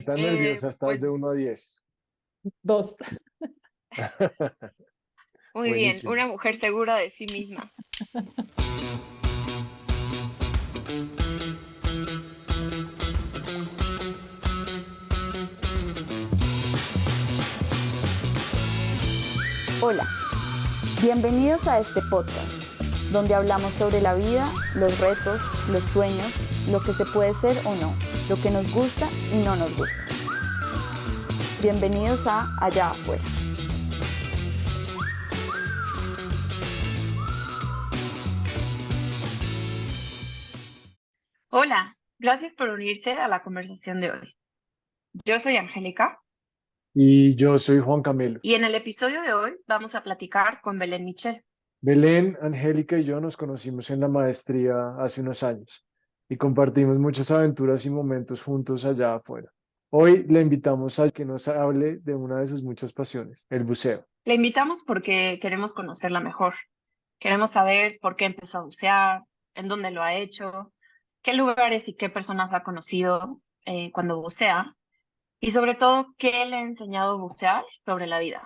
¿Estás nerviosa? ¿Estás Pues de 1 a 10? Dos. muy bien, Buenísimo. una mujer segura de sí misma. Hola, bienvenidos a este podcast, donde hablamos sobre la vida, los retos, los sueños, lo que se puede ser o no, lo que nos gusta y no nos gusta. Bienvenidos a Allá Afuera. Hola, gracias por unirte a la conversación de hoy. Yo soy Angélica Y yo soy Juan Camilo. y en el episodio de hoy vamos a platicar con Belén Michel. Belén, Angélica y yo nos conocimos en la maestría hace unos años y compartimos muchas aventuras y momentos juntos allá afuera. Hoy le invitamos a que nos hable de una de sus muchas pasiones, el buceo. La invitamos porque queremos conocerla mejor. Queremos saber por qué empezó a bucear, en dónde lo ha hecho, qué lugares y qué personas ha conocido cuando bucea y sobre todo qué le ha enseñado a bucear sobre la vida.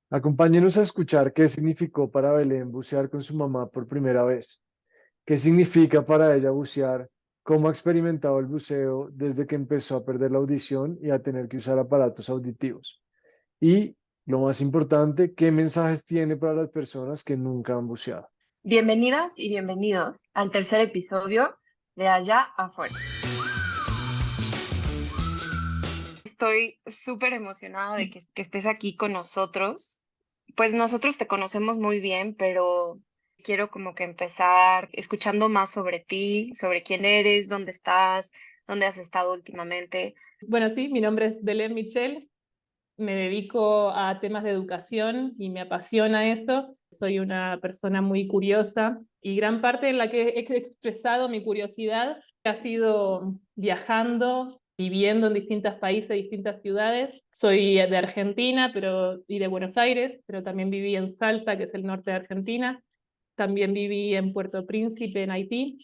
Acompáñenos a escuchar qué significó para Belén bucear con su mamá por primera vez. ¿Qué significa para ella bucear? ¿Cómo ha experimentado el buceo desde que empezó a perder la audición y a tener que usar aparatos auditivos? Y, lo más importante, ¿qué mensajes tiene para las personas que nunca han buceado? Bienvenidas y bienvenidos al tercer episodio de Allá Afuera. Estoy súper emocionada de que estés aquí con nosotros. Pues nosotros te conocemos muy bien, pero quiero como que empezar escuchando más sobre ti, sobre quién eres, dónde estás, dónde has estado últimamente. Bueno, sí, mi nombre es Belén Michel. Me dedico a temas de educación y me apasiona eso. Soy una persona muy curiosa y gran parte en la que he expresado mi curiosidad ha sido viajando, viviendo en distintos países, distintas ciudades. Soy de Argentina y de Buenos Aires, pero también viví en Salta, que es el norte de Argentina. También viví en Puerto Príncipe, en Haití.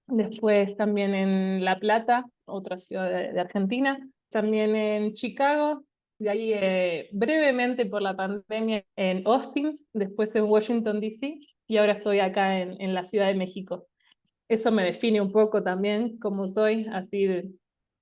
Después también en La Plata, otra ciudad de Argentina. También en Chicago, de ahí brevemente por la pandemia en Austin, después en Washington, D.C. y ahora estoy acá en la Ciudad de México. Eso me define un poco también cómo soy, así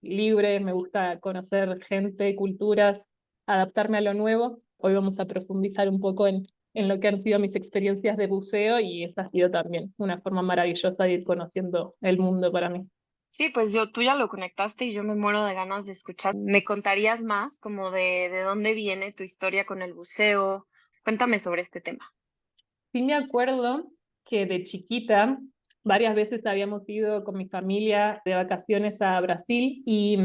libre, me gusta conocer gente, culturas, adaptarme a lo nuevo. Hoy vamos a profundizar un poco en lo que han sido mis experiencias de buceo y esa ha sido también una forma maravillosa de ir conociendo el mundo para mí. Sí, pues tú ya lo conectaste y yo me muero de ganas de escuchar. ¿Me contarías más como de dónde viene tu historia con el buceo? Cuéntame sobre este tema. Sí me acuerdo que de chiquita varias veces habíamos ido con mi familia de vacaciones a Brasil y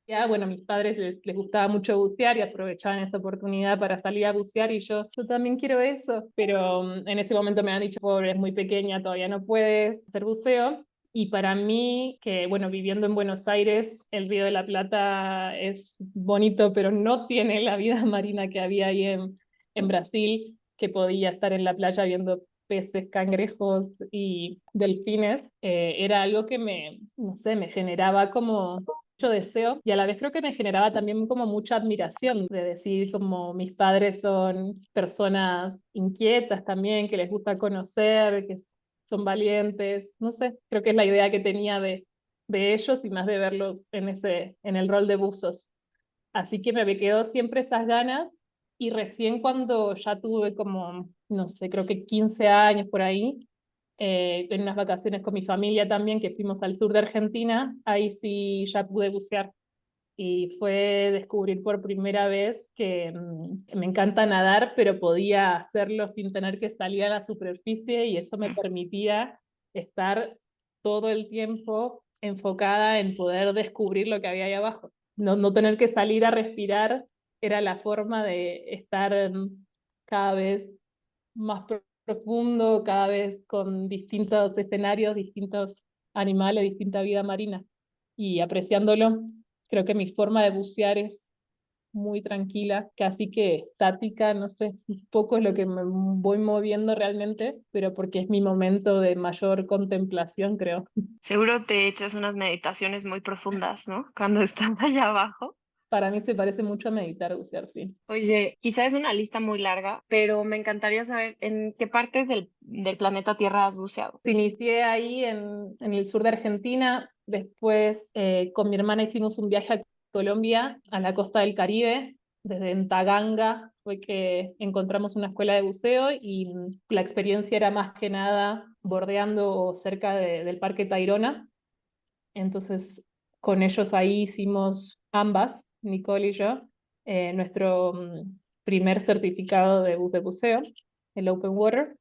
ya, bueno, a mis padres les gustaba mucho bucear y aprovechaban esa oportunidad para salir a bucear y yo también quiero eso, pero en ese momento me han dicho, pobre, es muy pequeña, todavía no puedes hacer buceo. Y para mí, que bueno, viviendo en Buenos Aires, el Río de la Plata es bonito, pero no tiene la vida marina que había ahí en Brasil, que podía estar en la playa viendo peces, cangrejos y delfines, era algo que no sé, me generaba como mucho deseo y a la vez creo que me generaba también como mucha admiración de decir como mis padres son personas inquietas también, que les gusta conocer, que son valientes, no sé, creo que es la idea que tenía de ellos y más de verlos en el rol de buzos. Así que me quedó siempre esas ganas y recién cuando ya tuve como, no sé, creo que 15 años por ahí, en unas vacaciones con mi familia también, que fuimos al sur de Argentina, ahí sí ya pude bucear. Y fue descubrir por primera vez que me encanta nadar, pero podía hacerlo sin tener que salir a la superficie y eso me permitía estar todo el tiempo enfocada en poder descubrir lo que había ahí abajo. No tener que salir a respirar era la forma de estar cada vez más profundo, cada vez con distintos escenarios, distintos animales, distinta vida marina. Y apreciándolo, creo que mi forma de bucear es muy tranquila, casi que estática, no sé, un poco es lo que me voy moviendo realmente, pero porque es mi momento de mayor contemplación, creo. Seguro te echas unas meditaciones muy profundas, ¿no? Cuando estás allá abajo. Para mí se parece mucho a meditar, bucear, sí. Oye, quizá es una lista muy larga, pero me encantaría saber en qué partes del planeta Tierra has buceado. Inicié ahí en el sur de Argentina, después con mi hermana hicimos un viaje a Colombia, a la costa del Caribe, desde Taganga fue que encontramos una escuela de buceo y la experiencia era más que nada bordeando cerca del Parque Tayrona. Entonces con ellos ahí hicimos ambas, Nicole y yo, nuestro primer certificado de buceo, el Open Water.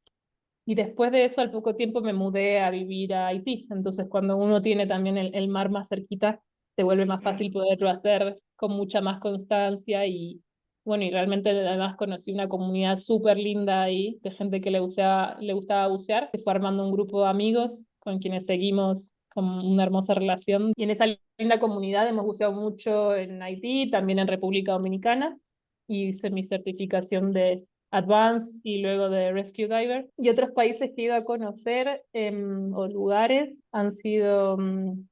Y después de eso, al poco tiempo me mudé a vivir a Haití. Entonces, cuando uno tiene también el mar más cerquita, se vuelve más fácil poderlo hacer con mucha más constancia. Y bueno, y realmente además conocí una comunidad súper linda ahí, de gente que le gustaba bucear. Se fue armando un grupo de amigos con quienes seguimos con una hermosa relación. Y en esa linda comunidad hemos buceado mucho en Haití, también en República Dominicana. Y hice mi certificación de Advanced y luego de Rescue Diver. Y otros países que he ido a conocer o lugares han sido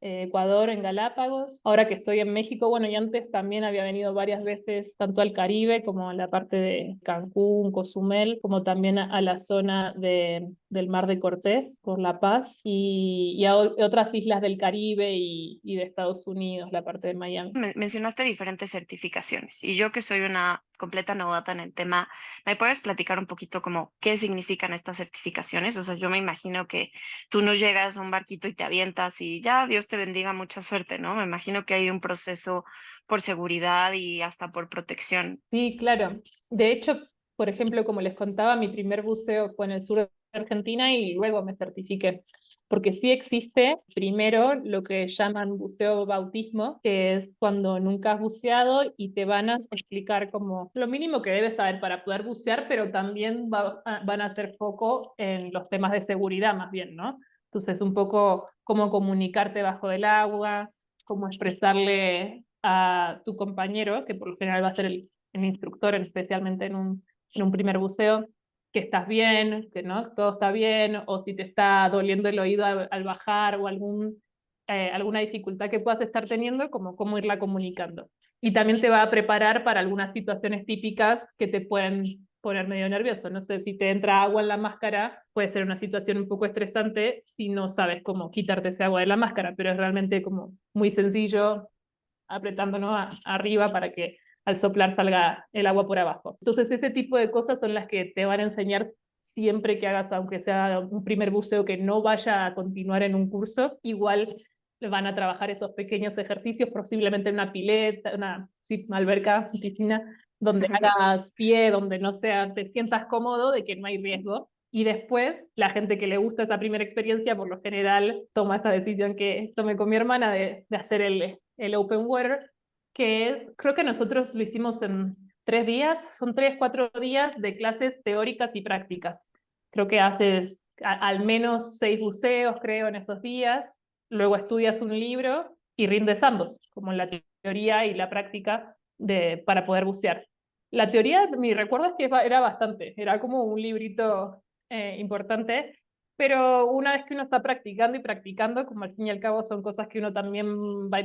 Ecuador en Galápagos. Ahora que estoy en México, bueno, y antes también había venido varias veces tanto al Caribe como a la parte de Cancún, Cozumel, como también a la zona del Mar de Cortés, por La Paz, y a otras islas del Caribe y de Estados Unidos, la parte de Miami. Mencionaste diferentes certificaciones y yo que soy una completa novata en el tema, ¿me puedes platicar un poquito como qué significan estas certificaciones? O sea, yo me imagino que tú no llegas a un barquito y te avientas y ya, Dios te bendiga, mucha suerte, ¿no? Me imagino que hay un proceso por seguridad y hasta por protección. Sí, claro. De hecho, por ejemplo, como les contaba, mi primer buceo fue en el sur de Argentina y luego me certifiqué. Porque sí existe, primero, lo que llaman buceo bautismo, que es cuando nunca has buceado y te van a explicar como lo mínimo que debes saber para poder bucear, pero también van a hacer foco en los temas de seguridad más bien, ¿no? Entonces, un poco cómo comunicarte bajo el agua, cómo expresarle a tu compañero, que por lo general va a ser el instructor, especialmente en un primer buceo, que estás bien, que no, todo está bien, o si te está doliendo el oído al bajar o alguna dificultad que puedas estar teniendo, como cómo irla comunicando. Y también te va a preparar para algunas situaciones típicas que te pueden poner medio nervioso. No sé, si te entra agua en la máscara, puede ser una situación un poco estresante si no sabes cómo quitarte ese agua de la máscara, pero es realmente como muy sencillo, apretándonos arriba para que al soplar salga el agua por abajo. Entonces ese tipo de cosas son las que te van a enseñar siempre que hagas, aunque sea un primer buceo que no vaya a continuar en un curso, igual van a trabajar esos pequeños ejercicios, posiblemente en una pileta, una alberca, piscina, donde hagas pie, donde no sea, te sientas cómodo, de que no hay riesgo. Y después, la gente que le gusta esa primera experiencia, por lo general, toma esta decisión que tomé con mi hermana de hacer el Open Water, que es, creo que nosotros lo hicimos en 3 días, son 3, 4 días de clases teóricas y prácticas. Creo que haces al menos 6 buceos, creo, en esos días, luego estudias un libro y rindes ambos, como la teoría y la práctica para poder bucear. La teoría, mi recuerdo es que era bastante, era como un librito importante, pero una vez que uno está practicando y practicando, como al fin y al cabo son cosas que uno también va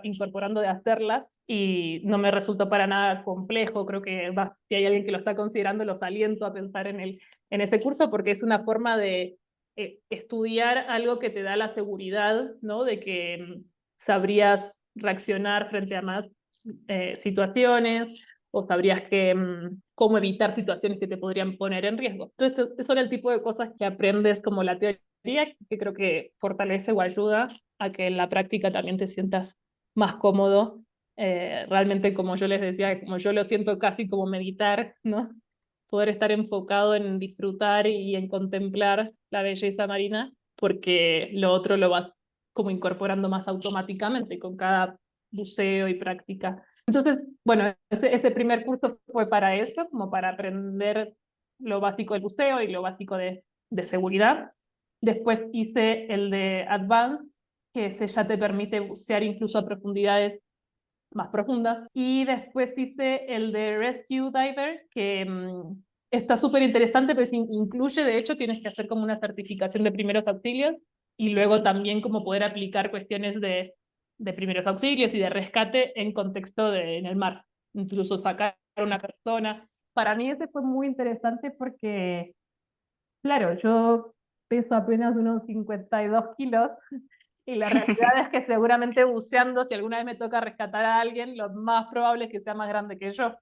incorporando de hacerlas, y no me resultó para nada complejo. Creo que si hay alguien que lo está considerando, los aliento a pensar en ese curso, porque es una forma de estudiar algo que te da la seguridad, ¿no? De que sabrías reaccionar frente a más situaciones, o sabrías cómo evitar situaciones que te podrían poner en riesgo. Entonces, son el tipo de cosas que aprendes como la teoría, que creo que fortalece o ayuda a que en la práctica también te sientas más cómodo. Realmente, como yo les decía, como yo lo siento casi como meditar, ¿no? Poder estar enfocado en disfrutar y en contemplar la belleza marina, porque lo otro lo vas como incorporando más automáticamente con cada buceo y práctica. Entonces, bueno, ese primer curso fue para eso, como para aprender lo básico del buceo y lo básico de seguridad. Después hice el de Advanced, que ese ya te permite bucear incluso a profundidades más profundas. Y después hice el de Rescue Diver, que está súper interesante, pues incluye, de hecho, tienes que hacer como una certificación de primeros auxilios y luego también como poder aplicar cuestiones de de primeros auxilios y de rescate en contexto en el mar, incluso sacar a una persona. Para mí ese fue muy interesante porque, claro, yo peso apenas unos 52 kilos y la realidad es que seguramente buceando, si alguna vez me toca rescatar a alguien, lo más probable es que sea más grande que yo.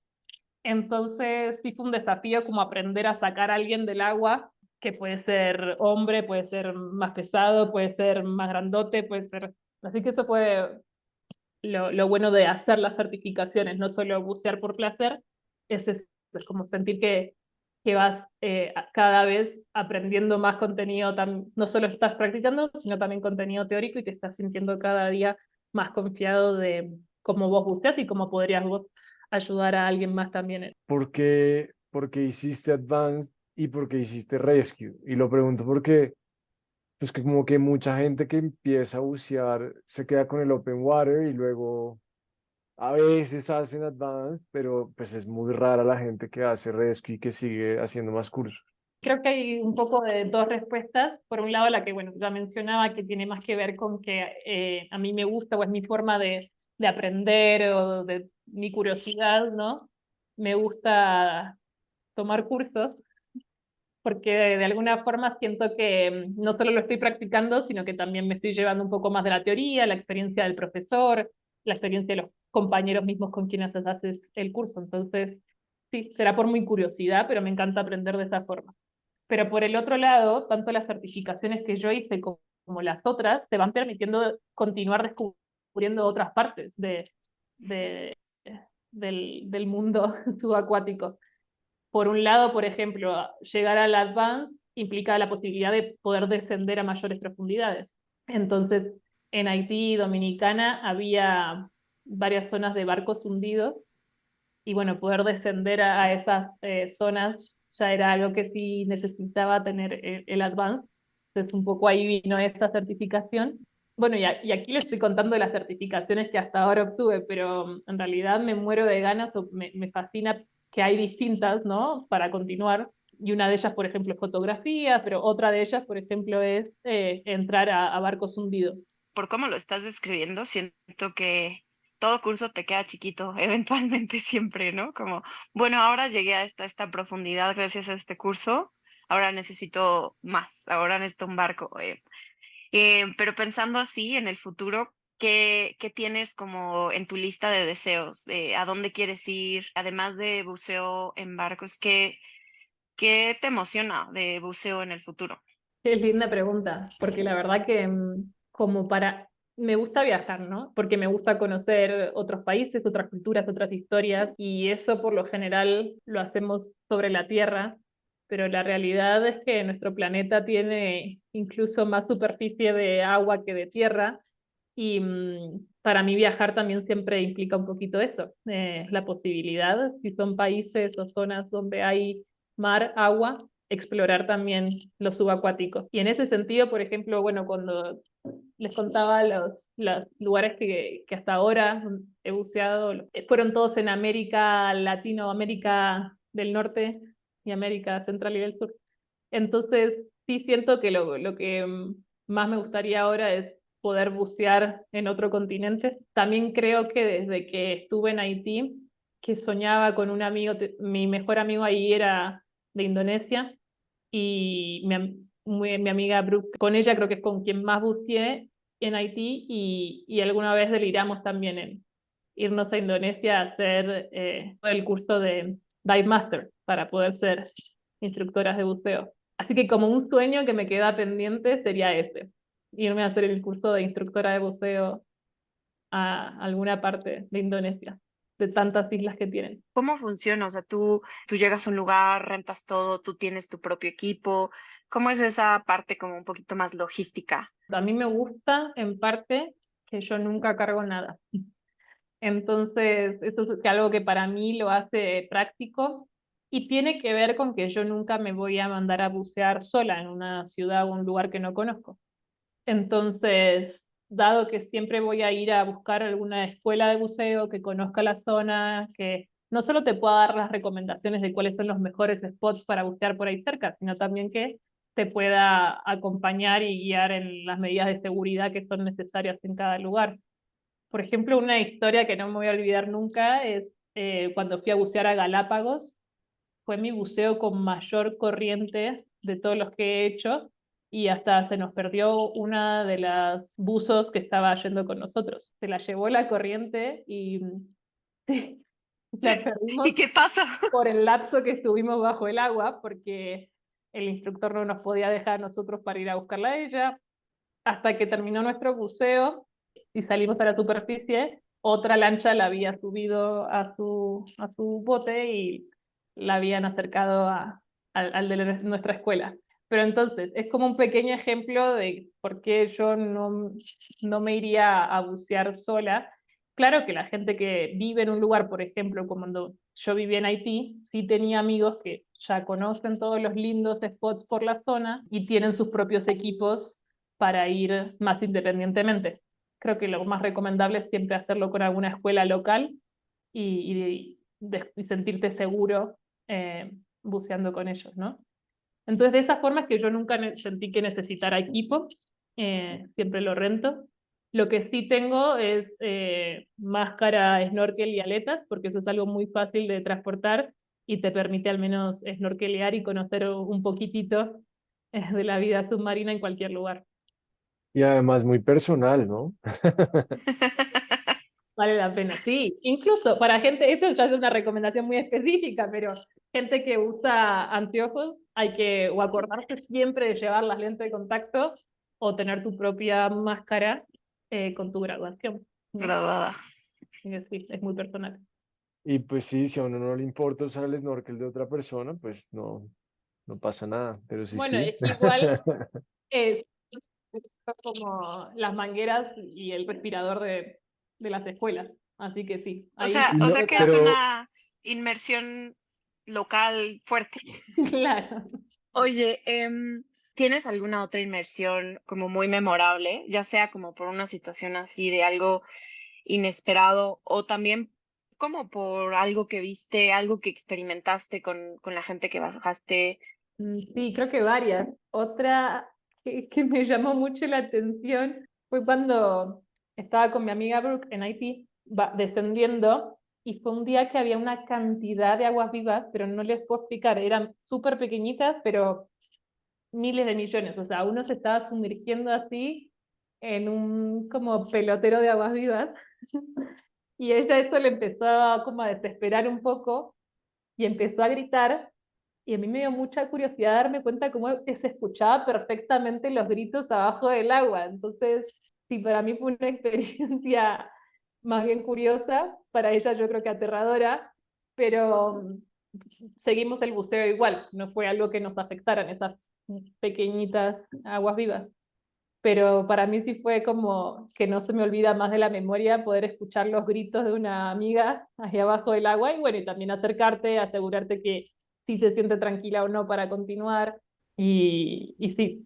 Entonces sí fue un desafío como aprender a sacar a alguien del agua, que puede ser hombre, puede ser más pesado, puede ser más grandote, puede ser... Así que eso fue lo bueno de hacer las certificaciones, no solo bucear por placer, es como sentir que vas cada vez aprendiendo más contenido, no solo estás practicando, sino también contenido teórico y te estás sintiendo cada día más confiado de cómo vos buceas y cómo podrías vos ayudar a alguien más también. ¿Por qué hiciste Advanced y por qué hiciste Rescue? Y lo pregunto porque, pues que como que mucha gente que empieza a bucear se queda con el Open Water y luego a veces hacen Advanced, pero pues es muy rara la gente que hace Rescue y que sigue haciendo más cursos. Creo que hay un poco de dos respuestas. Por un lado, la que, bueno, ya mencionaba, que tiene más que ver con que a mí me gusta o es mi forma de aprender o de mi curiosidad, ¿no? Me gusta tomar cursos porque de alguna forma siento que no solo lo estoy practicando, sino que también me estoy llevando un poco más de la teoría, la experiencia del profesor, la experiencia de los compañeros mismos con quienes haces el curso. Entonces, sí, será por mi curiosidad, pero me encanta aprender de esa forma. Pero por el otro lado, tanto las certificaciones que yo hice como las otras te van permitiendo continuar descubriendo otras partes de, del mundo subacuático. Por un lado, por ejemplo, llegar al Advance implica la posibilidad de poder descender a mayores profundidades. Entonces, en Haití y Dominicana había varias zonas de barcos hundidos y bueno, poder descender a esas zonas ya era algo que sí necesitaba tener el Advance. Entonces, un poco ahí vino esta certificación. Bueno, y aquí le estoy contando de las certificaciones que hasta ahora obtuve, pero en realidad me muero de ganas o me fascina que hay distintas, ¿no? Para continuar. Y una de ellas, por ejemplo, es fotografía, pero otra de ellas, por ejemplo, es entrar a barcos hundidos. Por cómo lo estás describiendo, siento que todo curso te queda chiquito, eventualmente siempre, ¿no? Como, bueno, ahora llegué a esta profundidad gracias a este curso, ahora necesito más, ahora necesito un barco. Pero pensando así en el futuro, ¿qué tienes como en tu lista de deseos? ¿A dónde quieres ir? Además de buceo en barcos, ¿qué te emociona de buceo en el futuro? Qué linda pregunta, porque la verdad que como para... Me gusta viajar, ¿no? Porque me gusta conocer otros países, otras culturas, otras historias, y eso por lo general lo hacemos sobre la Tierra, pero la realidad es que nuestro planeta tiene incluso más superficie de agua que de tierra, y para mí viajar también siempre implica un poquito eso, la posibilidad, si son países o zonas donde hay mar, agua, explorar también lo subacuático. Y en ese sentido, por ejemplo, bueno, cuando les contaba los lugares que hasta ahora he buceado, fueron todos en América Latinoamérica del Norte y América Central y del Sur. Entonces, sí siento que lo que más me gustaría ahora es poder bucear en otro continente. También creo que desde que estuve en Haití, que soñaba con un amigo, mi mejor amigo ahí era de Indonesia, y mi amiga Brooke, con ella creo que es con quien más buceé en Haití, y alguna vez deliramos también en irnos a Indonesia a hacer el curso de Dive Master para poder ser instructoras de buceo. Así que como un sueño que me queda pendiente sería ese, irme a hacer el curso de instructora de buceo a alguna parte de Indonesia, de tantas islas que tienen. ¿Cómo funciona? O sea, tú llegas a un lugar, rentas todo, tú tienes tu propio equipo. ¿Cómo es esa parte como un poquito más logística? A mí me gusta en parte que yo nunca cargo nada. Entonces, eso es algo que para mí lo hace práctico y tiene que ver con que yo nunca me voy a mandar a bucear sola en una ciudad o un lugar que no conozco. Entonces, dado que siempre voy a ir a buscar alguna escuela de buceo que conozca la zona, que no solo te pueda dar las recomendaciones de cuáles son los mejores spots para bucear por ahí cerca, sino también que te pueda acompañar y guiar en las medidas de seguridad que son necesarias en cada lugar. Por ejemplo, una historia que no me voy a olvidar nunca es cuando fui a bucear a Galápagos. Fue mi buceo con mayor corriente de todos los que he hecho y hasta se nos perdió una de las buzos que estaba yendo con nosotros. Se la llevó la corriente y la ¿Y perdimos qué pasa? por el lapso que estuvimos bajo el agua, porque el instructor no nos podía dejar a nosotros para ir a buscarla a ella. Hasta que terminó nuestro buceo y salimos a la superficie, otra lancha la había subido a su bote y la habían acercado al de nuestra escuela. Pero entonces, es como un pequeño ejemplo de por qué yo no me iría a bucear sola. Claro que la gente que vive en un lugar, por ejemplo, como cuando yo vivía en Haití, sí tenía amigos que ya conocen todos los lindos spots por la zona y tienen sus propios equipos para ir más independientemente. Creo que lo más recomendable es siempre hacerlo con alguna escuela local y sentirte seguro buceando con ellos, ¿no? Entonces, de esa forma es que yo nunca sentí que necesitara equipo, siempre lo rento. Lo que sí tengo es máscara, snorkel y aletas, porque eso es algo muy fácil de transportar y te permite al menos snorkelear y conocer un poquitito de la vida submarina en cualquier lugar. Y además muy personal, ¿no? Vale la pena, sí. Incluso para gente, eso ya es una recomendación muy específica, pero gente que usa anteojos, hay que o acordarse siempre de llevar las lentes de contacto o tener tu propia máscara con tu graduación, ¿no? Graduada. Sí, es muy personal. Y pues sí, si a uno no le importa usar el snorkel de otra persona, pues no, no pasa nada, pero sí, Bueno, sí. es que igual es como las mangueras y el respirador de las escuelas. Así que sí, O ahí sea, Y o no, sea que es pero una inmersión local fuerte. claro. Oye, ¿tienes alguna otra inmersión como muy memorable, ya sea como por una situación así de algo inesperado o también como por algo que viste, algo que experimentaste con la gente que bajaste? Sí, creo que varias. Otra que me llamó mucho la atención fue cuando estaba con mi amiga Brooke en Haití, descendiendo, y fue un día que había una cantidad de aguas vivas, pero no les puedo explicar, eran súper pequeñitas, pero miles de millones. O sea, uno se estaba sumergiendo así en un como pelotero de aguas vivas, y ella eso le empezó como a desesperar un poco, y empezó a gritar. Y a mí me dio mucha curiosidad darme cuenta cómo se escuchaba perfectamente los gritos abajo del agua. Entonces, sí, para mí fue una experiencia más bien curiosa, para ella yo creo que aterradora, pero seguimos el buceo igual, no fue algo que nos afectaran esas pequeñitas aguas vivas. Pero para mí sí fue como que no se me olvida más de la memoria poder escuchar los gritos de una amiga ahí abajo del agua y bueno, y también acercarte, asegurarte que sí se siente tranquila o no para continuar. Y sí,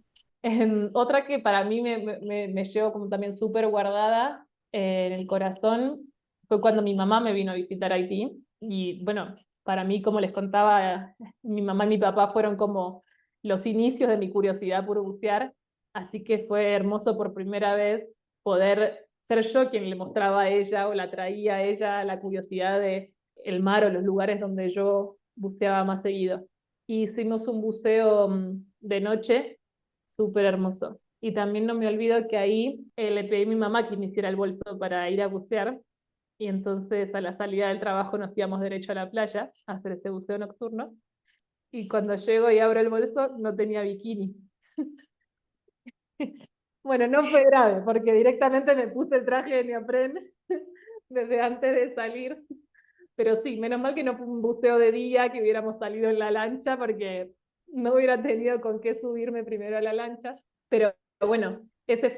otra que para mí me llevo como también súper guardada en el corazón fue cuando mi mamá me vino a visitar a Haití. Y bueno, para mí, como les contaba, mi mamá y mi papá fueron como los inicios de mi curiosidad por bucear. Así que fue hermoso por primera vez poder ser yo quien le mostraba a ella o la traía a ella la curiosidad de el mar o los lugares donde yo buceaba más seguido. Y hicimos un buceo de noche súper hermoso. Y también no me olvido que ahí le pedí a mi mamá que me hiciera el bolso para ir a bucear. Y entonces a la salida del trabajo nos íbamos derecho a la playa a hacer ese buceo nocturno. Y cuando llego y abro el bolso, no tenía bikini. Bueno, no fue grave, porque directamente me puse el traje de neopren desde antes de salir. Pero sí, menos mal que no fue un buceo de día, que hubiéramos salido en la lancha, porque no hubiera tenido con qué subirme primero a la lancha. Pero bueno, ese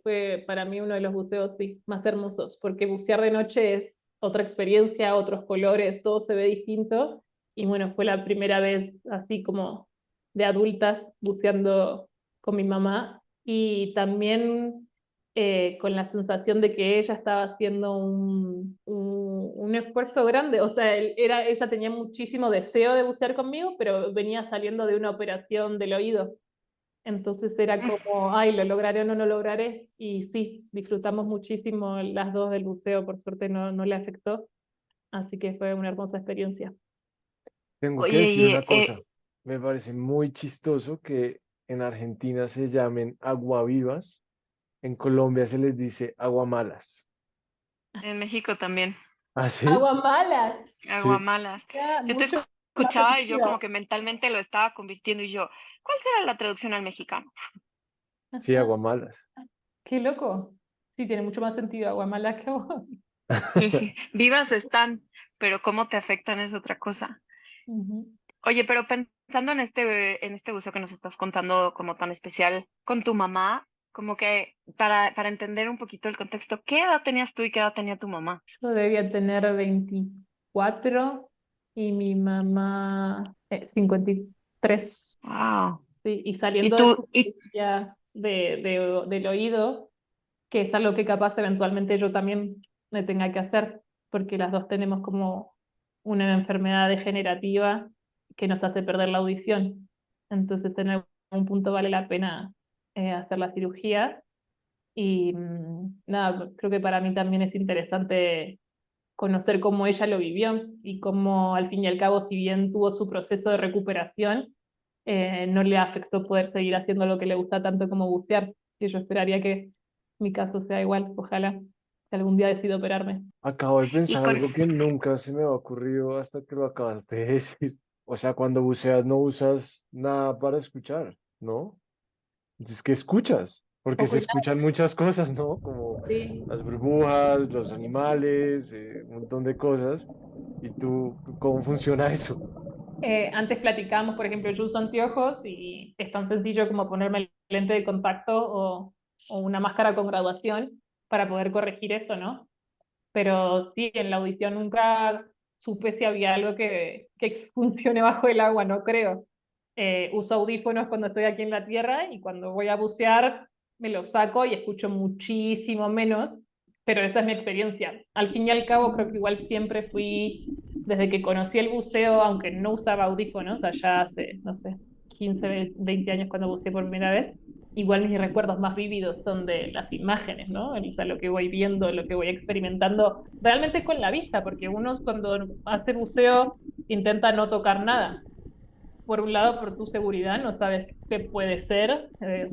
fue para mí uno de los buceos sí, más hermosos, porque bucear de noche es otra experiencia, otros colores, todo se ve distinto. Y bueno, fue la primera vez así como de adultas buceando con mi mamá y también con la sensación de que ella estaba haciendo un esfuerzo grande. O sea, ella tenía muchísimo deseo de bucear conmigo, pero venía saliendo de una operación del oído. Entonces era como, ay, ¿lo lograré o no lo lograré? Y sí, disfrutamos muchísimo las dos del buceo, por suerte no le afectó, así que fue una hermosa experiencia. Tengo que Oye, decir y una cosa, me parece muy chistoso que en Argentina se llamen aguavivas, en Colombia se les dice aguamalas. en México también, ¿Ah, sí? Aguamalas, Sí, aguamalas. ya, Yo te mucho más escuchaba y yo como sentido. que mentalmente lo estaba convirtiendo y yo, ¿cuál será la traducción al mexicano? sí, aguamalas. Qué loco. Sí, tiene mucho más sentido aguamalas que agua. Sí, sí. Vivas están, pero cómo te afectan es otra cosa. Ujú. Oye, pero pensando en este buceo que nos estás contando como tan especial con tu mamá, como que para entender un poquito el contexto, ¿qué edad tenías tú y qué edad tenía tu mamá? Yo debía tener 24 y mi mamá 53. Wow. Sí, y Y saliendo de tú, su y cirugía del oído, que es algo que capaz eventualmente yo también me tenga que hacer, porque las dos tenemos como una enfermedad degenerativa que nos hace perder la audición. Entonces en algún punto vale la pena hacer la cirugía. Y nada, creo que para mí también es interesante conocer cómo ella lo vivió y cómo al fin y al cabo, si bien tuvo su proceso de recuperación, no le afectó poder seguir haciendo lo que le gusta tanto como bucear. Y yo esperaría que mi caso sea igual, ojalá que algún día decida operarme. Acabo de y pensar con algo que nunca se me ha ocurrido hasta que lo acabaste de decir. O sea, cuando buceas no usas nada para escuchar, ¿no? Entonces, ¿qué escuchas? Porque se Ojo, escuchan muchas cosas, ¿no? Como sí. las burbujas, los animales, un montón de cosas. ¿Y tú, cómo funciona eso? Antes platicábamos, por ejemplo, yo uso anteojos y es tan sencillo como ponerme el lente de contacto o una máscara con graduación para poder corregir eso, ¿no? Pero sí, en la audición nunca supe si había algo que funcione bajo el agua, no creo. Uso audífonos cuando estoy aquí en la tierra y cuando voy a bucear me los saco y escucho muchísimo menos, pero esa es mi experiencia. Al fin y al cabo, creo que igual siempre fui, desde que conocí el buceo, aunque no usaba audífonos, allá hace, no sé, 15, 20 años cuando buceé por primera vez, igual mis recuerdos más vívidos son de las imágenes, ¿no? O sea, lo que voy viendo, lo que voy experimentando, realmente con la vista, porque uno cuando hace buceo intenta no tocar nada. Por un lado, por tu seguridad, no sabes qué puede ser,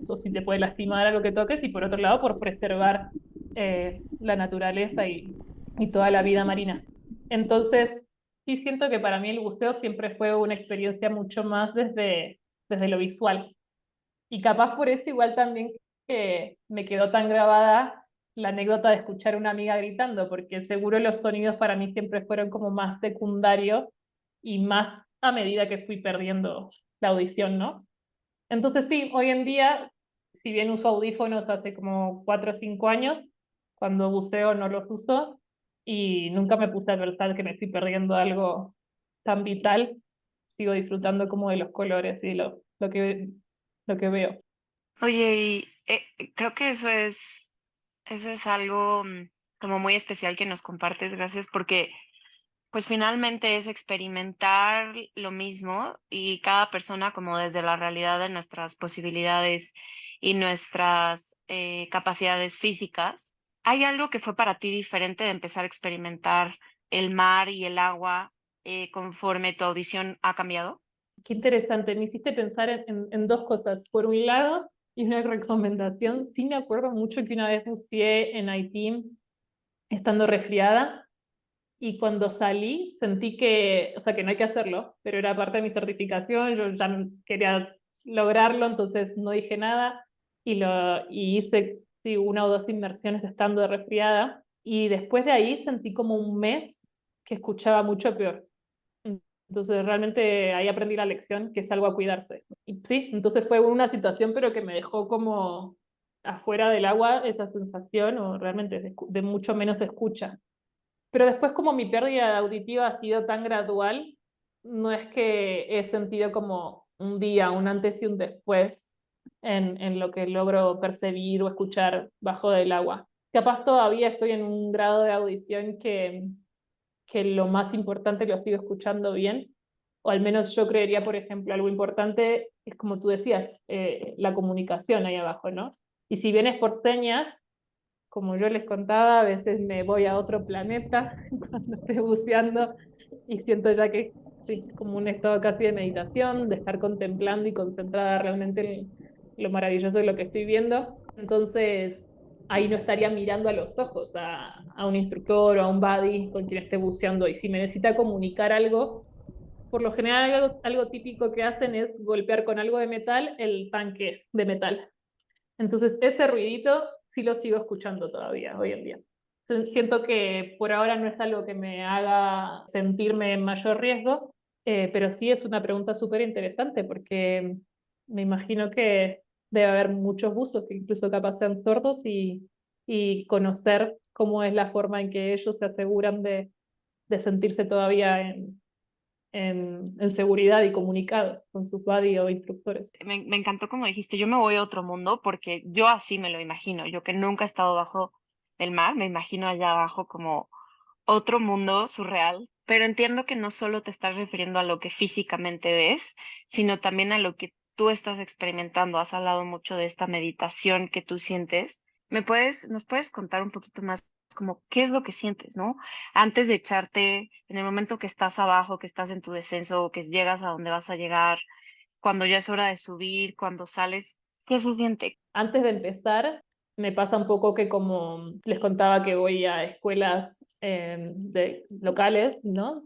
o si te puede lastimar a lo que toques, y por otro lado, por preservar la naturaleza y toda la vida marina. Entonces, sí siento que para mí el buceo siempre fue una experiencia mucho más desde lo visual. Y capaz por eso igual también que me quedó tan grabada la anécdota de escuchar a una amiga gritando, porque seguro los sonidos para mí siempre fueron como más secundarios y más a medida que fui perdiendo la audición, ¿no? Entonces sí, hoy en día, si bien uso audífonos hace como 4 o 5 años, cuando buceo no los uso y nunca me puse a pensar que me estoy perdiendo algo tan vital, sigo disfrutando como de los colores y lo que veo. oye, y creo que eso es algo como muy especial que nos compartes, gracias, porque pues finalmente es experimentar lo mismo y cada persona como desde la realidad de nuestras posibilidades y nuestras capacidades físicas. ¿Hay algo que fue para ti diferente de empezar a experimentar el mar y el agua conforme tu audición ha cambiado? Qué interesante, me hiciste pensar en dos cosas. Por un lado, y una recomendación, sí me acuerdo mucho que una vez buceé en Haití estando resfriada y cuando salí sentí que, o sea, que no hay que hacerlo, pero era parte de mi certificación, yo ya no quería lograrlo, entonces no dije nada y hice sí, 1 o 2 inmersiones estando de resfriada y después de ahí sentí como un mes que escuchaba mucho peor. Entonces realmente ahí aprendí la lección, que es algo a cuidarse. Y sí, entonces fue una situación, pero que me dejó como afuera del agua esa sensación, o realmente de mucho menos escucha. Pero después como mi pérdida auditiva ha sido tan gradual, no es que he sentido como un día, un antes y un después en lo que logro percibir o escuchar bajo del agua. Capaz todavía estoy en un grado de audición que lo más importante lo sigo escuchando bien, o al menos yo creería, por ejemplo, algo importante es como tú decías, la comunicación ahí abajo, ¿no? Y si bien es por señas, como yo les contaba, a veces me voy a otro planeta cuando estoy buceando y siento ya que sí, como un estado casi de meditación, de estar contemplando y concentrada realmente en lo maravilloso de lo que estoy viendo. Entonces, ahí no estaría mirando a los ojos a un instructor o a un buddy con quien esté buceando. Y si me necesita comunicar algo, por lo general algo típico que hacen es golpear con algo de metal el tanque de metal. Entonces, ese ruidito sí lo sigo escuchando todavía hoy en día. Siento que por ahora no es algo que me haga sentirme en mayor riesgo, pero sí es una pregunta súper interesante porque me imagino que debe haber muchos buzos que incluso capaz sean sordos y conocer cómo es la forma en que ellos se aseguran de sentirse todavía en seguridad y comunicados con sus buddy o instructores. Me encantó como dijiste, yo me voy a otro mundo porque yo así me lo imagino, yo que nunca he estado bajo el mar, me imagino allá abajo como otro mundo surreal, pero entiendo que no solo te estás refiriendo a lo que físicamente ves, sino también a lo que tú estás experimentando. Has hablado mucho de esta meditación que tú sientes. Nos puedes contar un poquito más como qué es lo que sientes, ¿no? Antes de echarte, en el momento que estás abajo, que estás en tu descenso, que llegas a donde vas a llegar, cuando ya es hora de subir, cuando sales, ¿qué se siente? Antes de empezar, me pasa un poco que como les contaba que voy a escuelas locales, ¿no?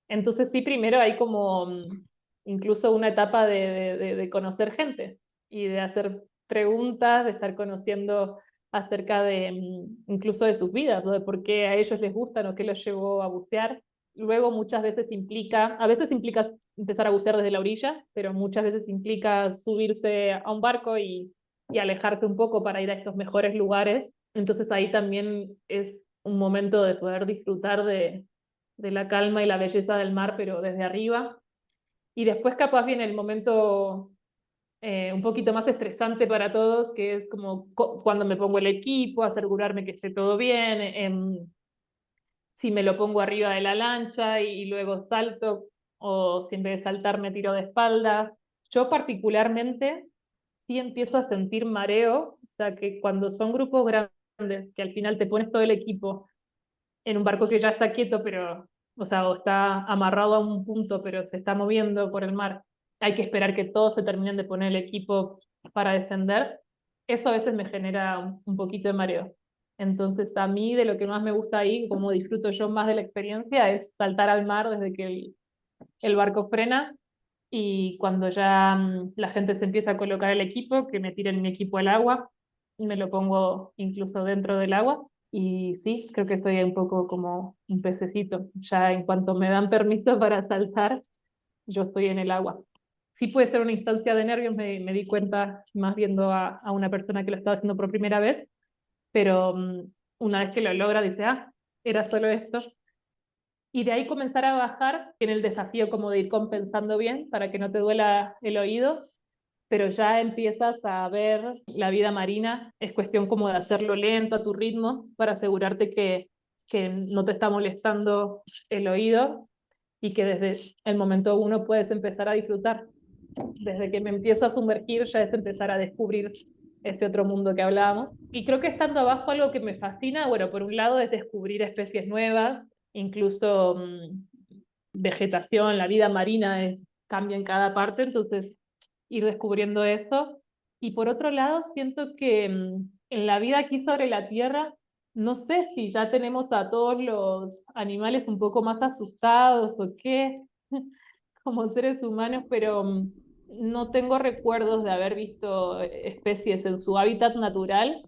Entonces sí, primero hay como incluso una etapa de conocer gente y de hacer preguntas, de estar conociendo acerca de incluso de sus vidas, ¿no? De por qué a ellos les gustan o qué los llevó a bucear. Luego muchas veces a veces implica empezar a bucear desde la orilla, pero muchas veces implica subirse a un barco y alejarse un poco para ir a estos mejores lugares. Entonces ahí también es un momento de poder disfrutar de la calma y la belleza del mar, pero desde arriba. Y después capaz viene el momento un poquito más estresante para todos, que es como cuando me pongo el equipo, asegurarme que esté todo bien, si me lo pongo arriba de la lancha y luego salto, o si en vez de saltar me tiro de espaldas. Yo particularmente sí empiezo a sentir mareo, o sea que cuando son grupos grandes, que al final te pones todo el equipo en un barco que ya está quieto, pero, o sea, o está amarrado a un punto, pero se está moviendo por el mar, hay que esperar que todos se terminen de poner el equipo para descender, eso a veces me genera un poquito de mareo. Entonces, a mí de lo que más me gusta ahí, como disfruto yo más de la experiencia, es saltar al mar desde que el barco frena y cuando ya la gente se empieza a colocar el equipo, que me tiren mi equipo al agua, me lo pongo incluso dentro del agua. Y sí, creo que estoy un poco como un pececito. Ya en cuanto me dan permiso para saltar, yo estoy en el agua. Sí puede ser una instancia de nervios, me di cuenta más viendo a una persona que lo estaba haciendo por primera vez, pero una vez que lo logra, dice, ah, era solo esto, y de ahí comenzar a bajar en el desafío como de ir compensando bien para que no te duela el oído, pero ya empiezas a ver la vida marina, es cuestión como de hacerlo lento a tu ritmo para asegurarte que no te está molestando el oído y que desde el momento uno puedes empezar a disfrutar. Desde que me empiezo a sumergir ya es empezar a descubrir ese otro mundo que hablábamos. Y creo que estando abajo algo que me fascina, bueno, por un lado es descubrir especies nuevas, incluso vegetación, la vida marina cambia en cada parte, entonces ir descubriendo eso. Y por otro lado, siento que en la vida aquí sobre la Tierra, no sé si ya tenemos a todos los animales un poco más asustados o qué, como seres humanos, pero no tengo recuerdos de haber visto especies en su hábitat natural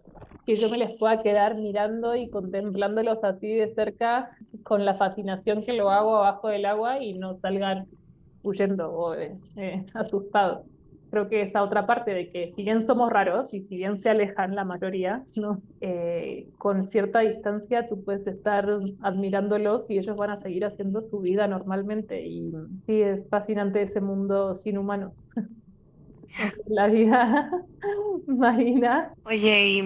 que yo me les pueda quedar mirando y contemplándolos así de cerca con la fascinación que lo hago abajo del agua y no salgan huyendo o asustados. Creo que esa otra parte de que si bien somos raros y si bien se alejan la mayoría, ¿no? Con cierta distancia tú puedes estar admirándolos y ellos van a seguir haciendo su vida normalmente. Y sí, es fascinante ese mundo sin humanos. La vida marina. Oye, y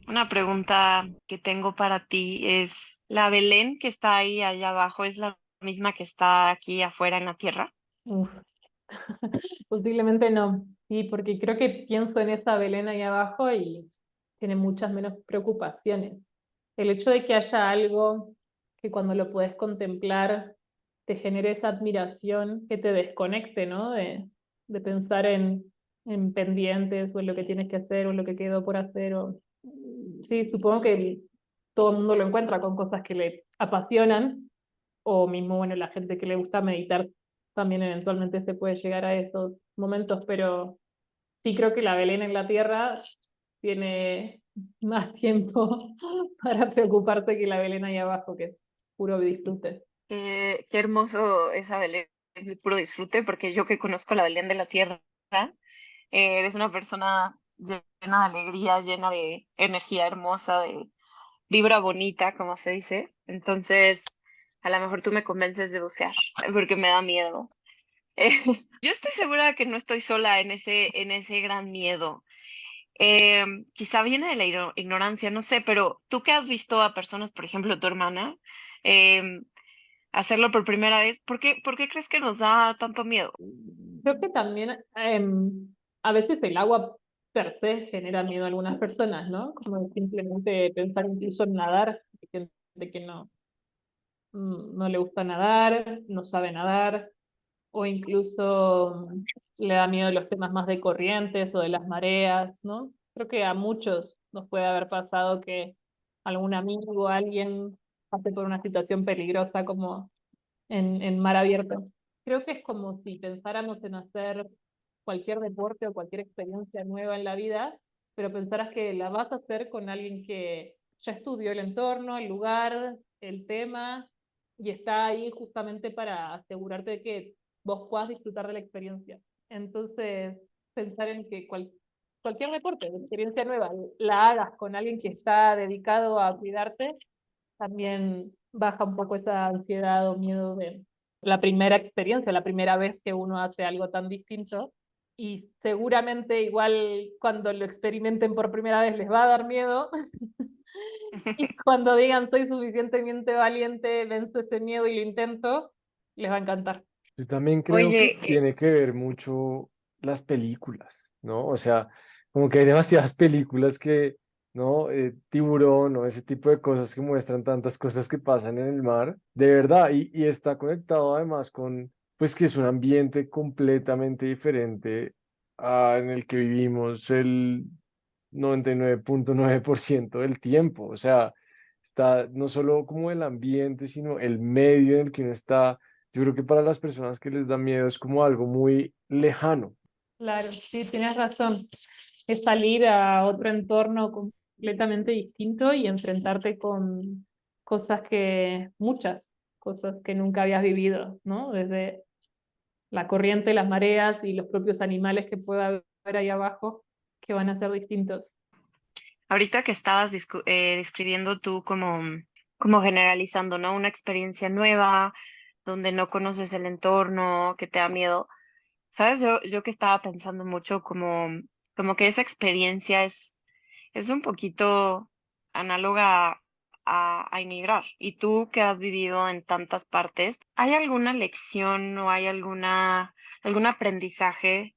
una pregunta que tengo para ti es, ¿la Belén que está ahí allá abajo es la misma que está aquí afuera en la tierra? Uf. Posiblemente no, sí, porque creo que pienso en esa Belén ahí abajo y tiene muchas menos preocupaciones. El hecho de que haya algo que cuando lo puedes contemplar te genere esa admiración que te desconecte, ¿no? De pensar en pendientes o en lo que tienes que hacer o en lo que quedó por hacer. Sí, supongo que todo el mundo lo encuentra con cosas que le apasionan o mismo, bueno, la gente que le gusta meditar también eventualmente se puede llegar a esos momentos, pero sí creo que la Belén en la tierra tiene más tiempo para preocuparse que la Belén ahí abajo, que es puro disfrute. Qué hermoso esa Belén de puro disfrute, porque yo que conozco la Belén de la tierra, eres una persona llena de alegría, llena de energía hermosa, de vibra bonita, como se dice. Entonces, a lo mejor tú me convences de bucear, porque me da miedo. Eh, yo estoy segura de que no estoy sola en ese gran miedo. Quizá viene de la ignorancia, no sé, pero tú que has visto a personas, por ejemplo, tu hermana, hacerlo por primera vez, por qué crees que nos da tanto miedo? Creo que también a veces el agua per se genera miedo a algunas personas, ¿no? Como simplemente pensar incluso en nadar, hay gente que no le gusta nadar, no sabe nadar, o incluso le da miedo los temas más de corrientes o de las mareas, ¿no? Creo que a muchos nos puede haber pasado que algún amigo o alguien pase por una situación peligrosa como en mar abierto. Creo que es como si pensáramos en hacer cualquier deporte o cualquier experiencia nueva en la vida, pero pensaras que la vas a hacer con alguien que ya estudió el entorno, el lugar, el tema, y está ahí justamente para asegurarte de que vos puedas disfrutar de la experiencia. Entonces, pensar en que cualquier deporte, experiencia nueva, la hagas con alguien que está dedicado a cuidarte, también baja un poco esa ansiedad o miedo de la primera experiencia, la primera vez que uno hace algo tan distinto. Y seguramente igual cuando lo experimenten por primera vez les va a dar miedo. Y cuando digan soy suficientemente valiente, venzo ese miedo y lo intento, les va a encantar. Yo también creo que Oye, tiene que ver mucho las películas, ¿no? O sea, como que hay demasiadas películas que, ¿no? Tiburón o ese tipo de cosas que muestran tantas cosas que pasan en el mar, de verdad, y está conectado además con, pues que es un ambiente completamente diferente en el que vivimos el 99,9% del tiempo, o sea, está no solo como el ambiente, sino el medio en el que uno está. Yo creo que para las personas que les da miedo es como algo muy lejano. Claro, sí, tienes razón. Es salir a otro entorno completamente distinto y enfrentarte con muchas cosas que nunca habías vivido, ¿no? Desde la corriente, las mareas y los propios animales que pueda haber ahí abajo, que van a ser distintos. ahorita que estabas describiendo tú como, como generalizando, ¿no? Una experiencia nueva, donde no conoces el entorno, que te da miedo. ¿Sabes? Yo que estaba pensando mucho como, como que esa experiencia es un poquito análoga a emigrar. Y tú que has vivido en tantas partes, ¿hay alguna lección o hay algún aprendizaje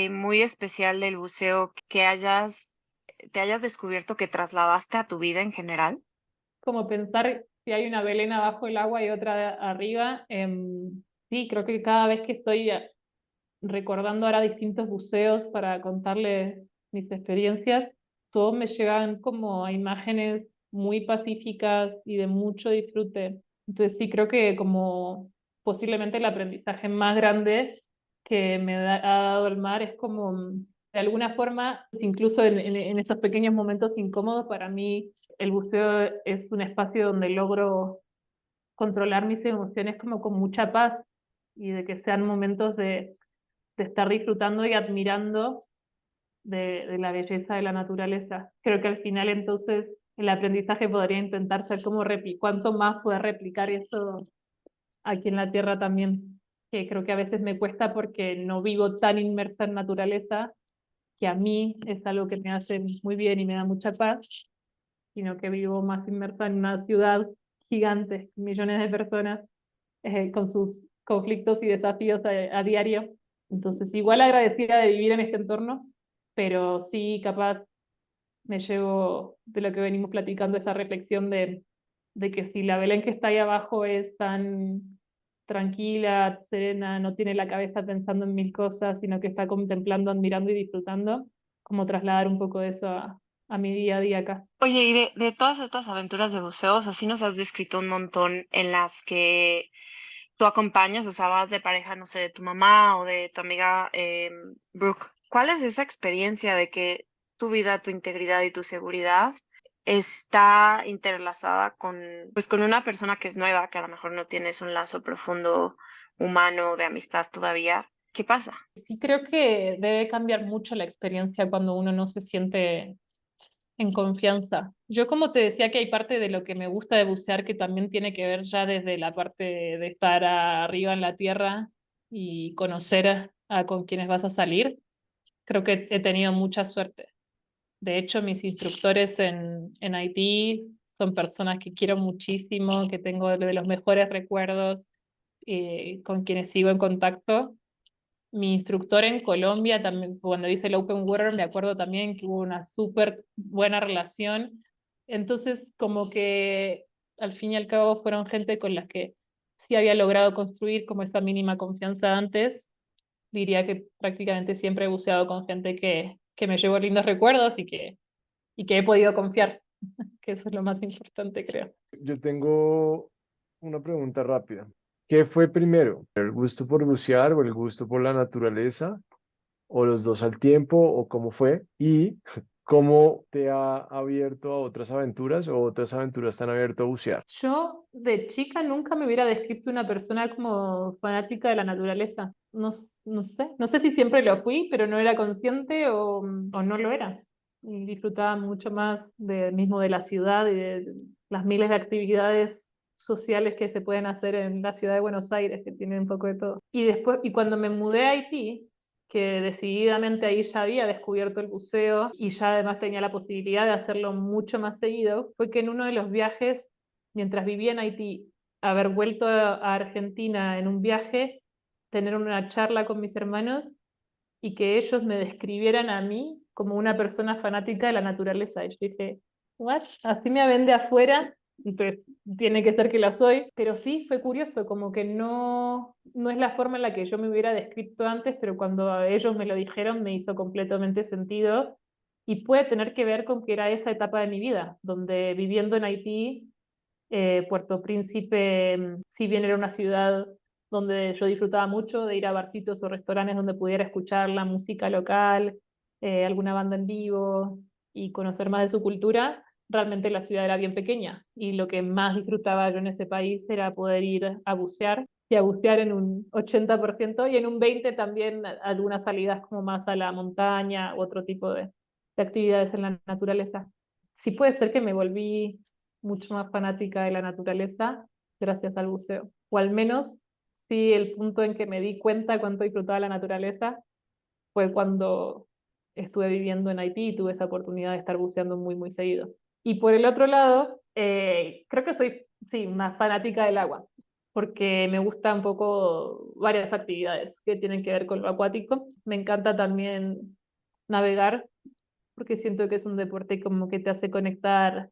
muy especial del buceo que te hayas descubierto que trasladaste a tu vida en general? Como pensar si hay una Belén abajo del agua y otra arriba. Sí, creo que cada vez que estoy recordando ahora distintos buceos para contarles mis experiencias, todos me llegan como a imágenes muy pacíficas y de mucho disfrute. Entonces sí creo que como posiblemente el aprendizaje más grande que ha dado el mar es como, de alguna forma, incluso en esos pequeños momentos incómodos, para mí el buceo es un espacio donde logro controlar mis emociones como con mucha paz y de que sean momentos de estar disfrutando y admirando de la belleza de la naturaleza. Creo que al final entonces el aprendizaje podría intentar ser como cuánto más poder replicar eso aquí en la Tierra también, que creo que a veces me cuesta porque no vivo tan inmersa en naturaleza, que a mí es algo que me hace muy bien y me da mucha paz, sino que vivo más inmersa en una ciudad gigante, millones de personas, con conflictos y desafíos a diario. Entonces, igual agradecida de vivir en este entorno, pero sí capaz me llevo de lo que venimos platicando esa reflexión de que si la Belén que está ahí abajo es tan tranquila, serena, no tiene la cabeza pensando en mil cosas, sino que está contemplando, admirando y disfrutando, como trasladar un poco de eso a mi día a día acá. Oye, y de todas estas aventuras de buceos, así nos has descrito un montón en las que tú acompañas, o sea, vas de pareja, no sé, de tu mamá o de tu amiga Brooke. ¿Cuál es esa experiencia de que tu vida, tu integridad y tu seguridad está interlazada con, pues, con una persona que es nueva, que a lo mejor no tienes un lazo profundo humano de amistad todavía? ¿Qué pasa? Sí creo que debe cambiar mucho la experiencia cuando uno no se siente en confianza. Yo como te decía que hay parte de lo que me gusta de bucear que también tiene que ver ya desde la parte de estar arriba en la tierra y conocer con quienes vas a salir. Creo que he tenido mucha suerte. De hecho, mis instructores en Haití son personas que quiero muchísimo, que tengo de los mejores recuerdos, con quienes sigo en contacto. Mi instructor en Colombia, también, cuando hice el Open Water, me acuerdo también que hubo una súper buena relación. Entonces, como que al fin y al cabo fueron gente con las que sí había logrado construir como esa mínima confianza antes. Diría que prácticamente siempre he buceado con gente que me llevó lindos recuerdos y que he podido confiar, que eso es lo más importante, creo. Yo tengo una pregunta rápida. ¿Qué fue primero? ¿El gusto por bucear o el gusto por la naturaleza? ¿O los dos al tiempo? ¿O cómo fue? ¿Y cómo te ha abierto a otras aventuras o otras aventuras te han abierto a bucear? Yo de chica nunca me hubiera descrito una persona como fanática de la naturaleza. No, no sé si siempre lo fui, pero no era consciente o no lo era. Y disfrutaba mucho más mismo de la ciudad y de las miles de actividades sociales que se pueden hacer en la ciudad de Buenos Aires, que tiene un poco de todo. Y después, y cuando me mudé a Haití, que decididamente ahí ya había descubierto el buceo y ya además tenía la posibilidad de hacerlo mucho más seguido, fue que en uno de los viajes mientras vivía en Haití, haber vuelto a Argentina en un viaje, tener una charla con mis hermanos y que ellos me describieran a mí como una persona fanática de la naturaleza. Y yo dije, ¿what? Así me ven de afuera, entonces tiene que ser que lo soy. Pero sí, fue curioso, como que no es la forma en la que yo me hubiera descrito antes, pero cuando ellos me lo dijeron me hizo completamente sentido. Y puede tener que ver con que era esa etapa de mi vida, donde viviendo en Haití Puerto Príncipe, si bien era una ciudad donde yo disfrutaba mucho de ir a barcitos o restaurantes donde pudiera escuchar la música local, alguna banda en vivo y conocer más de su cultura, realmente la ciudad era bien pequeña y lo que más disfrutaba yo en ese país era poder ir a bucear y a bucear en un 80% y en un 20% también algunas salidas como más a la montaña u otro tipo de actividades en la naturaleza. Sí puede ser que me volví mucho más fanática de la naturaleza gracias al buceo. O al menos, sí, el punto en que me di cuenta cuánto disfrutaba la naturaleza fue cuando estuve viviendo en Haití y tuve esa oportunidad de estar buceando muy, muy seguido. Y por el otro lado, creo que soy, sí, una fanática del agua, porque me gustan un poco varias actividades que tienen que ver con lo acuático. Me encanta también navegar, porque siento que es un deporte como que te hace conectar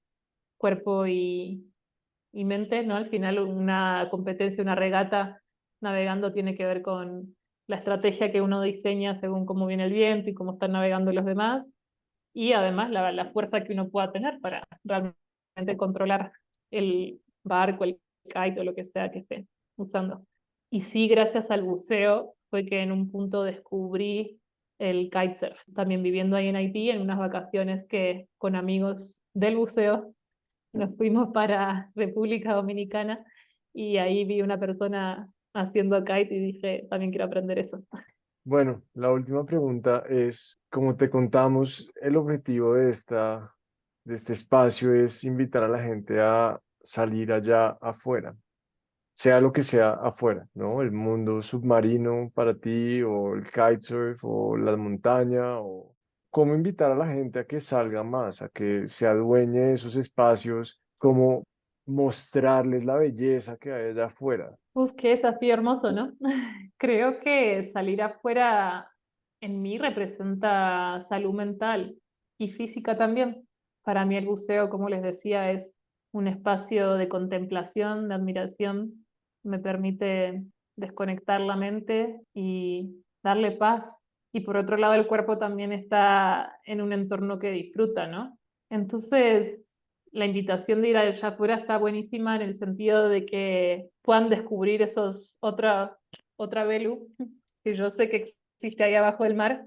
cuerpo y mente, ¿no? Al final una competencia, una regata navegando tiene que ver con la estrategia que uno diseña según cómo viene el viento y cómo están navegando los demás, y además la fuerza que uno pueda tener para realmente controlar el barco, el kite o lo que sea que esté usando. Y sí, gracias al buceo fue que en un punto descubrí el kitesurf, también viviendo ahí en Haití en unas vacaciones que con amigos del buceo nos fuimos para República Dominicana y ahí vi una persona haciendo kite y dije, también quiero aprender eso. Bueno, la última pregunta es, como te contamos, el objetivo de este espacio es invitar a la gente a salir allá afuera, sea lo que sea afuera, ¿no? El mundo submarino para ti, o el kitesurf, o la montaña, o cómo invitar a la gente a que salga más, a que se adueñe de esos espacios, cómo mostrarles la belleza que hay allá afuera. Uf, qué desafío hermoso, ¿no? Creo que salir afuera en mí representa salud mental y física también. Para mí el buceo, como les decía, es un espacio de contemplación, de admiración. Me permite desconectar la mente y darle paz. Y por otro lado, el cuerpo también está en un entorno que disfruta, ¿no? Entonces, la invitación de ir allá afuera está buenísima en el sentido de que puedan descubrir otra Belu, que yo sé que existe ahí abajo del mar.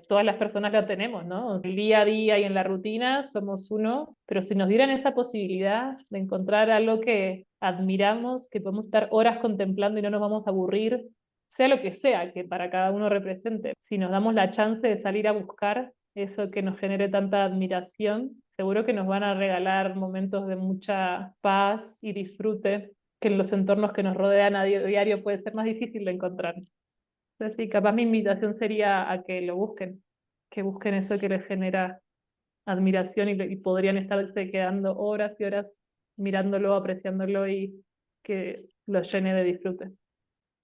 Todas las personas la tenemos, ¿no? El día a día y en la rutina somos uno, pero si nos dieran esa posibilidad de encontrar algo que admiramos, que podemos estar horas contemplando y no nos vamos a aburrir, sea lo que sea que para cada uno represente, si nos damos la chance de salir a buscar eso que nos genere tanta admiración, seguro que nos van a regalar momentos de mucha paz y disfrute que en los entornos que nos rodean a diario puede ser más difícil de encontrar. Entonces, sí, capaz mi invitación sería a que lo busquen, que busquen eso que les genera admiración y podrían estarse quedando horas y horas mirándolo, apreciándolo y que los llene de disfrute.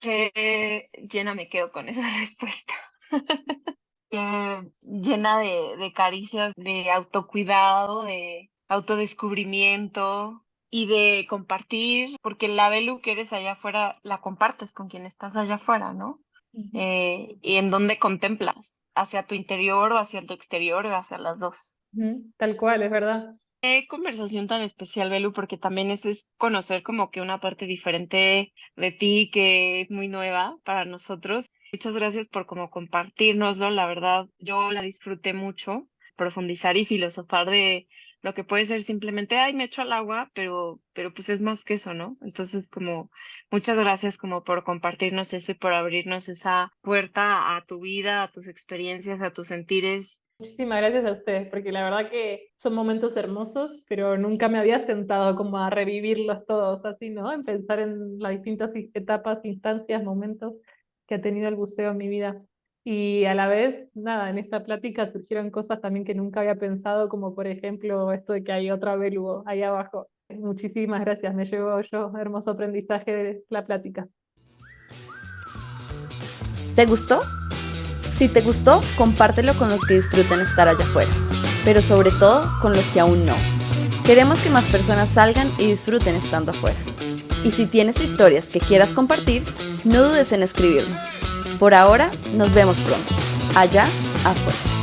Qué llena me quedo con esa respuesta. Llena de caricias, de autocuidado, de autodescubrimiento y de compartir, porque la Belu que eres allá afuera la compartes con quien estás allá afuera, ¿no? Y en dónde contemplas, hacia tu interior o hacia tu exterior o hacia las dos. Tal cual, es verdad. Qué conversación tan especial, Belu, porque también es conocer como que una parte diferente de ti que es muy nueva para nosotros. Muchas gracias por como compartirnoslo, la verdad, yo la disfruté mucho, profundizar y filosofar de lo que puede ser simplemente, ay, me echo al agua, pero pues es más que eso, ¿no? Entonces, como muchas gracias como por compartirnos eso y por abrirnos esa puerta a tu vida, a tus experiencias, a tus sentires. Muchísimas gracias a ustedes, porque la verdad que son momentos hermosos, pero nunca me había sentado como a revivirlos todos así, ¿no? En pensar en las distintas etapas, instancias, momentos que ha tenido el buceo en mi vida. Y a la vez, nada, en esta plática surgieron cosas también que nunca había pensado, como por ejemplo esto de que hay otra Belu ahí abajo. Muchísimas gracias, me llevo yo hermoso aprendizaje de la plática. ¿Te gustó? Si te gustó, compártelo con los que disfruten estar allá afuera, pero sobre todo con los que aún no. Queremos que más personas salgan y disfruten estando afuera. Y si tienes historias que quieras compartir, no dudes en escribirnos. Por ahora, nos vemos pronto, allá afuera.